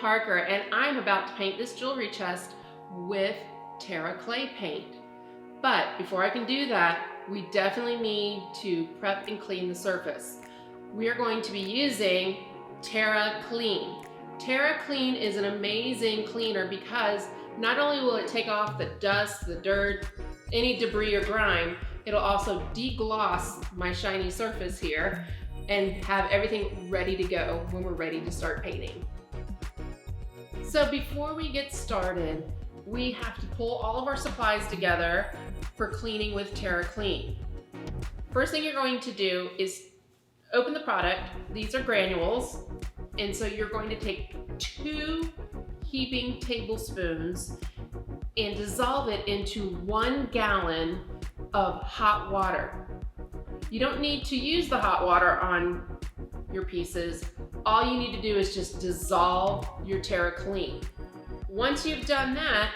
Parker, and I'm about to paint this jewelry chest with Terra clay paint. But before I can do that, we definitely need to prep and clean the surface. We are going to be using Terra Clean. Terra Clean is an amazing cleaner because not only will it take off the dust, the dirt, any debris or grime, it'll also degloss my shiny surface here and have everything ready to go when we're ready to start painting. So before we get started, we have to pull all of our supplies together for cleaning with Terra Clean. First thing you're going to do is open the product. These are granules, and so you're going to take 2 heaping tablespoons and dissolve it into 1 gallon of hot water. You don't need to use the hot water on your pieces. All you need to do is just dissolve your Terra Clean. Once you've done that,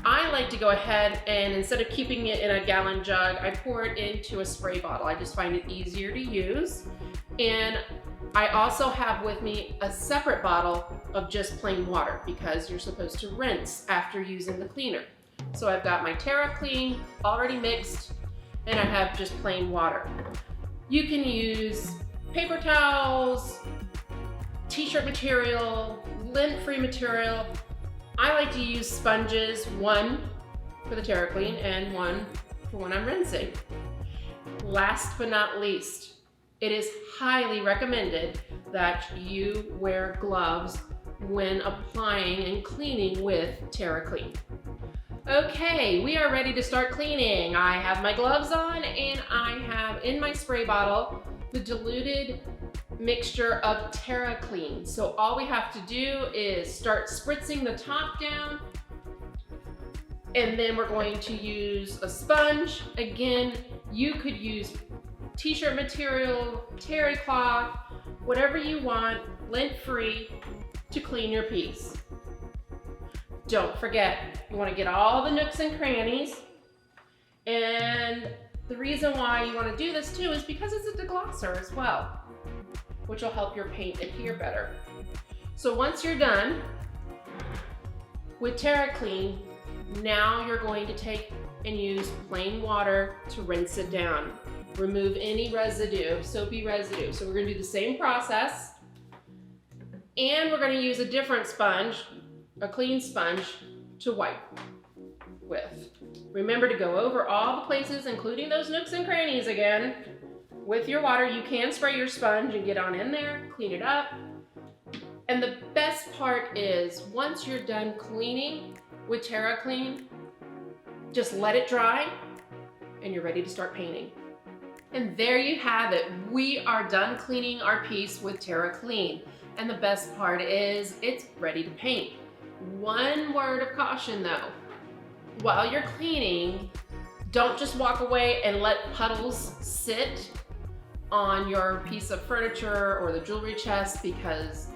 I like to go ahead and instead of keeping it in a gallon jug, I pour it into a spray bottle. I just find it easier to use. And I also have with me a separate bottle of just plain water because you're supposed to rinse after using the cleaner. So I've got my Terra Clean already mixed, and I have just plain water. You can use paper towels, t-shirt material, lint-free material. I like to use sponges, 1 for the Terra Clean and 1 for when I'm rinsing. Last but not least, it is highly recommended that you wear gloves when applying and cleaning with Terra Clean. Okay, we are ready to start cleaning. I have my gloves on and I have in my spray bottle the diluted mixture of Terra Clean. So all we have to do is start spritzing the top down, and then we're going to use a sponge. Again, you could use t-shirt material, terry cloth, whatever you want, lint-free, to clean your piece. Don't forget, you want to get all the nooks and crannies, and the reason why you want to do this too is because it's a deglosser as well, which will help your paint adhere better. So once you're done with Terra Clean, now you're going to take and use plain water to rinse it down. Remove any residue, soapy residue. So we're going to do the same process, and we're going to use a different sponge, a clean sponge, to wipe with. Remember to go over all the places, including those nooks and crannies again, with your water. You can spray your sponge and get on in there, clean it up. And the best part is once you're done cleaning with Terra Clean, just let it dry and you're ready to start painting. And there you have it. We are done cleaning our piece with Terra Clean. And the best part is it's ready to paint. One word of caution though, while you're cleaning, don't just walk away and let puddles sit on your piece of furniture or the jewelry chest because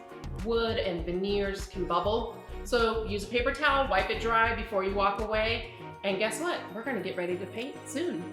wood and veneers can bubble. So use a paper towel, wipe it dry before you walk away, and guess what? We're gonna get ready to paint soon.